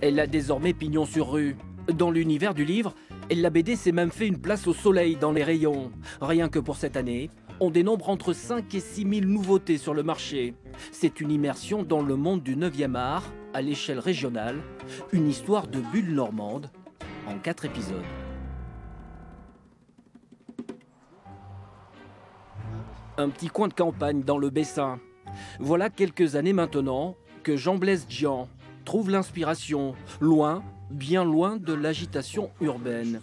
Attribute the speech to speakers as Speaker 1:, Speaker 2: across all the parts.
Speaker 1: Elle a désormais pignon sur rue. Dans l'univers du livre, la BD s'est même fait une place au soleil dans les rayons. Rien que pour cette année, on dénombre entre 5 et 6 000 nouveautés sur le marché. C'est une immersion dans le monde du 9e art, à l'échelle régionale, une histoire de bulle normande, en 4 épisodes. Un petit coin de campagne dans le Bessin. Voilà quelques années maintenant que Jean-Blaise Dian trouve l'inspiration, loin, bien loin de l'agitation urbaine.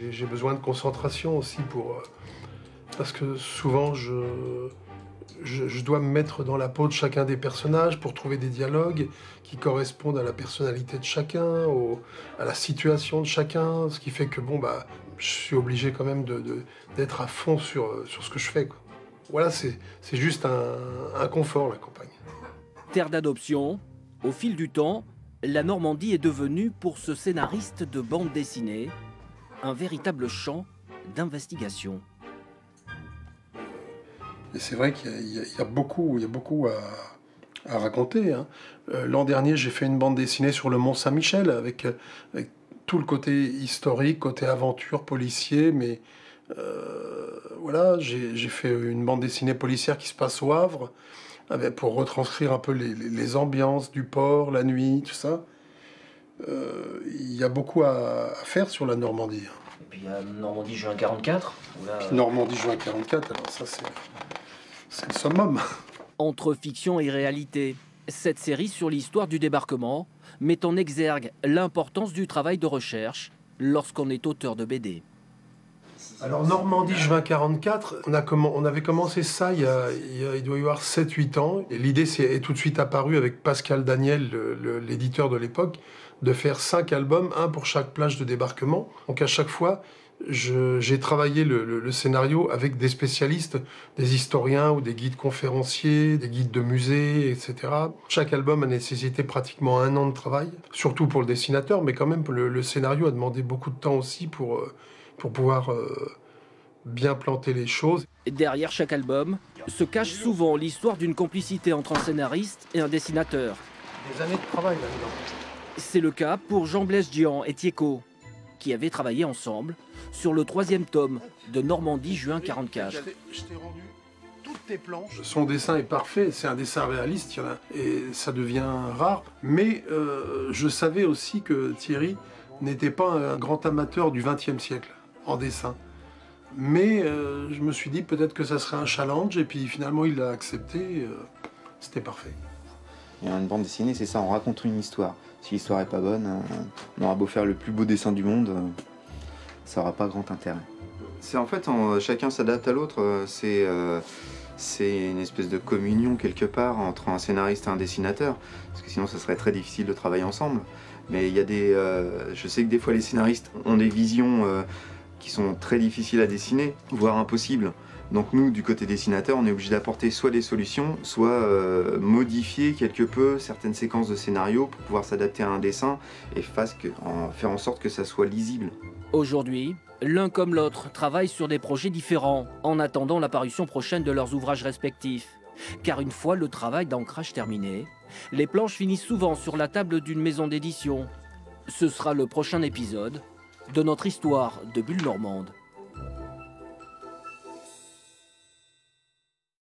Speaker 2: J'ai besoin de concentration aussi parce que souvent je dois me mettre dans la peau de chacun des personnages pour trouver des dialogues qui correspondent à la personnalité de chacun, à la situation de chacun, ce qui fait que je suis obligé quand même d'être à fond sur ce que je fais, quoi. Voilà, c'est juste un confort, la campagne.
Speaker 1: Terre d'adoption, au fil du temps, la Normandie est devenue, pour ce scénariste de bande dessinée, un véritable champ d'investigation.
Speaker 2: Et c'est vrai qu'il y a beaucoup à raconter, hein. L'an dernier, j'ai fait une bande dessinée sur le Mont-Saint-Michel avec tout le côté historique, côté aventure, policier, mais voilà, j'ai fait une bande dessinée policière qui se passe au Havre, pour retranscrire un peu les ambiances du port, la nuit, tout ça. Il y a beaucoup à faire sur la Normandie.
Speaker 3: Et puis il y a Normandie juin 44.
Speaker 2: Normandie juin 44, alors ça c'est le summum.
Speaker 1: Entre fiction et réalité, cette série sur l'histoire du débarquement met en exergue l'importance du travail de recherche lorsqu'on est auteur de BD.
Speaker 2: Alors Normandie juin 44, on avait commencé ça il doit y avoir 7-8 ans. Et l'idée est tout de suite apparue avec Pascal Daniel, l'éditeur de l'époque, de faire 5 albums, un pour chaque plage de débarquement. Donc à chaque fois, j'ai travaillé le scénario avec des spécialistes, des historiens ou des guides conférenciers, des guides de musées, etc. Chaque album a nécessité pratiquement 1 an de travail, surtout pour le dessinateur, mais quand même le scénario a demandé beaucoup de temps aussi pour pouvoir bien planter les choses.
Speaker 1: Derrière chaque album se cache souvent l'histoire d'une complicité entre un scénariste et un dessinateur.
Speaker 2: Des années de travail là-dedans.
Speaker 1: C'est le cas pour Jean-Blaise Dian et Tiéco, qui avaient travaillé ensemble sur le 3e tome de Normandie juin 44.
Speaker 2: Je t'ai rendu toutes tes planches. Son dessin est parfait, c'est un dessin réaliste, et ça devient rare. Mais je savais aussi que Thierry n'était pas un grand amateur du XXe siècle en dessin. Mais je me suis dit peut-être que ça serait un challenge, et puis finalement il l'a accepté, c'était parfait.
Speaker 4: Et une bande dessinée, c'est ça, on raconte une histoire. Si l'histoire est pas bonne, on aura beau faire le plus beau dessin du monde, ça aura pas grand intérêt. C'est en fait, chacun s'adapte à l'autre, c'est une espèce de communion quelque part entre un scénariste et un dessinateur, parce que sinon ça serait très difficile de travailler ensemble. Mais il y a je sais que des fois les scénaristes ont des visions qui sont très difficiles à dessiner, voire impossibles. Donc nous, du côté dessinateur, on est obligé d'apporter soit des solutions, soit modifier quelque peu certaines séquences de scénario pour pouvoir s'adapter à un dessin et faire en sorte que ça soit lisible.
Speaker 1: Aujourd'hui, l'un comme l'autre travaillent sur des projets différents en attendant la parution prochaine de leurs ouvrages respectifs. Car une fois le travail d'ancrage terminé, les planches finissent souvent sur la table d'une maison d'édition. Ce sera le prochain épisode de notre histoire de bulle normande.